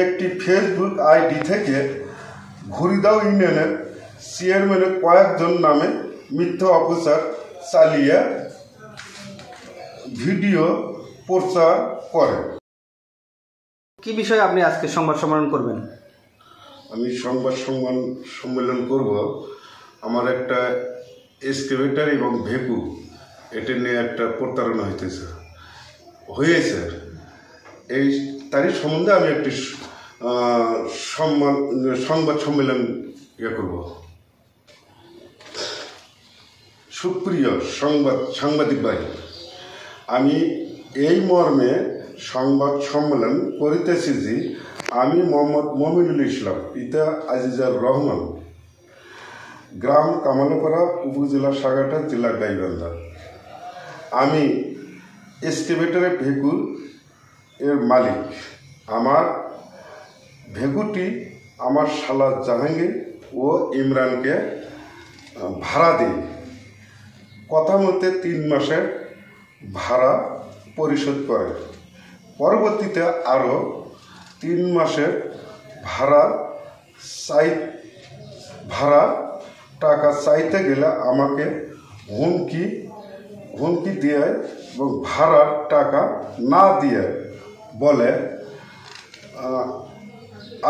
একটি Facebook ID থেকে ঘুরিদাও ইউনিয়নের চেয়ারম্যানের কয়েকজন নামে মিথ্যা অপপ্রচার চালিয়ে ভিডিও প্রচার করে। কি বিষয়ে আপনি আজকে সংবাদ সম্মেলন করবেন? আমি সংবাদ সম্মেলন করব আমার একটা এক্সকেভেটর এবং ভেকু এটা নিয়ে একটা প্রতারণা হয়েছে। এই তারই সম্বন্ধে আমি একটি সংবাদ সম্মেলন করব। সুপ্রিয় সাংবাদিক ভাই, আমি এই মর্মে সংবাদ সম্মেলন করিতেছি যে আমি মোহাম্মদ মমিনুল ইসলাম পিতা আজিজার রহমান, গ্রাম কামালপাড়া, উপজেলা সাগাটা, জেলা গাইবান্ধা। আমি এক্সকেভেটরের ভেকু এর মালিক। আমার ভেকুটি আমার শালা জাহাঙ্গীর ও ইমরানকে ভাড়া দিই। কথা মতে 3 মাসের ভাড়া পরিশোধ করে। পরবর্তীতে আরও 3 মাসের ভাড়া টাকা চাইতে গেলে আমাকে হুমকি দিয়ে এবং ভাড়ার টাকা না দিয়ে বলে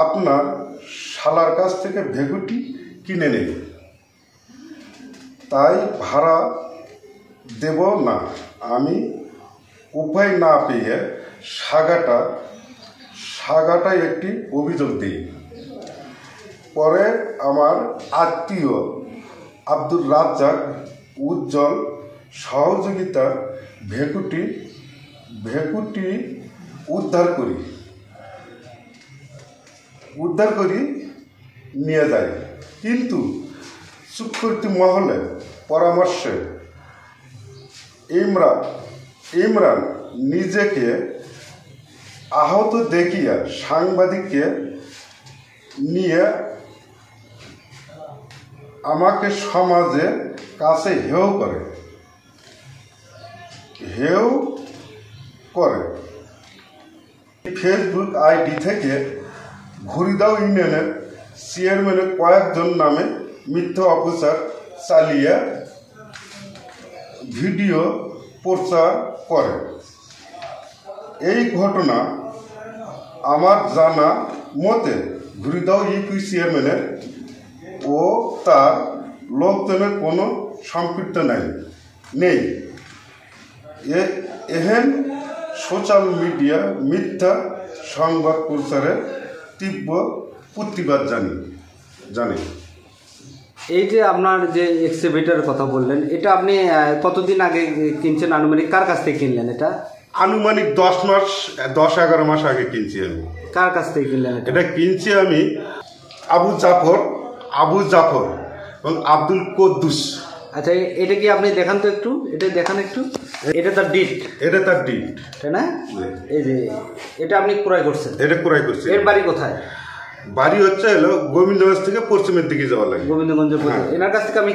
আপনার শালার কাছ থেকে ভেকুটি কিনে নেব, তাই ভাড়া দেব না। আমি উপায় না পেয়ে সাগাটায় একটি অভিযোগ দিই। পরে আমার আত্মীয় আব্দুর রাজ্জাক উজ্জ্বল সহযোগিতা ভেকুটি উদ্ধার করি নিয়ে যায়। কিন্তু চক্রবর্তী মহলের পরামর্শে ইমরান নিজেকে আহত দেখিয়া সাংবাদিককে নিয়ে আমাকে সমাজের কাছে হেয় করে। ফেসবুক আইডি থেকে ঘুরিদাও ইউনিয়নের চেয়ারম্যানের কয়েকজন নামে মিথ্যা অপপ্রচার চালিয়ে ভিডিও প্রচার করে। এই ঘটনা আমার জানা মতে ঘুরিদাও ইউপি চেয়ারম্যানের ও তার লোকজনের কোনো সম্পৃক্ত নেই। এহেন সোশ্যাল মিডিয়া মিথ্যা সংবাদ প্রচারের তীব্র প্রতিবাদ জানি। এই যে আপনার যে এক্সকেভেটরের কথা বললেন, এটা আপনি কতদিন আগে কিনছেন? আনুমানিক কার কাছ থেকে কিনলেন এটা? আনুমানিক 10-11 মাস আগে কিনছি আমি। কার কাছ থেকে কিনলেন এটা? কিনছি আমি আবু জাফর এবং আব্দুল কুদ্দুস। আচ্ছা, এটা কি আপনি দেখান তো একটু, এটা দেখান একটু। এটা তার ডিট, তাই না? এই যে এটা আপনি ক্রয় করছেন? এটা ক্রয় করছি। এর বাড়ি কোথায়? বাড়ি হচ্ছে গোবিন্দগঞ্জ থেকে পশ্চিমের দিকে যাওয়া লাগে। গোবিন্দগঞ্জের এনার কাছ থেকে আমি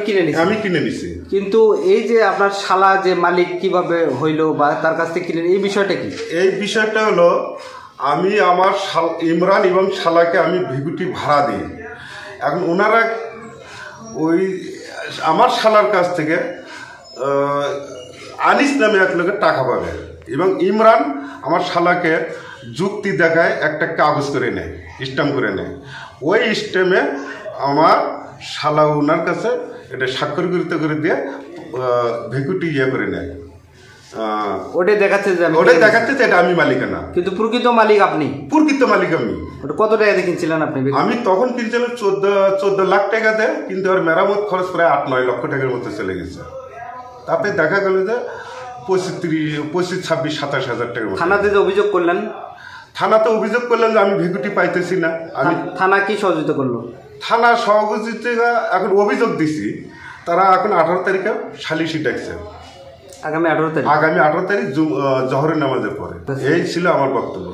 কিনে নিছি। কিন্তু এই যে আপনার শালা যে মালিক কিভাবে হইলো বা তার কাছ থেকে কিনে, এই বিষয়টা কি? এই বিষয়টা হলো আমি আমার ইমরান এবং শালাকে আমি ভেকুটি ভাড়া দিই। এখন ওনারা ওই আমার শালার কাছ থেকে আনিস নামে এক লোকের টাকা পাবে এবং ইমরান আমার শালাকে যুক্তি দেখায় একটা কাগজ করে নেয়, স্ট্যাম্প করে নেয়। ওই স্ট্যাম্পে আমার শালা ওনার কাছে এটা স্বাক্ষরিত করে দিয়ে ভেকুটি করে নেয়। ওটাই দেখাচ্ছে যে এটা আমি মালিকানা, কিন্তু প্রকৃত মালিক আপনি। প্রকৃত মালিক আমি। ওটা কত টাকা দিয়ে কিনছিলেন আপনি? আমি তখন কিনছিলাম 14 লাখ টাকাতে, কিন্তু আর মেরামত খরচ প্রায় 8-9 লক্ষ টাকার মতো চলে গেছে। তাতে দেখা গেল যে 25-26-27 হাজার টাকার মতো। থানাতে যে অভিযোগ করলেন? থানাতে অভিযোগ করলেন যে আমি ভেকুটি পাইতেছি না। আমি থানা কি সহযোগিতা করলো? থানা সহযোগিতা এখন অভিযোগ দিছি, তারা এখন 18 তারিখে সালিশি ডাকছে। আগামী 18 তারিখ জহরের নামাজের পরে। এই ছিল আমার বক্তব্য।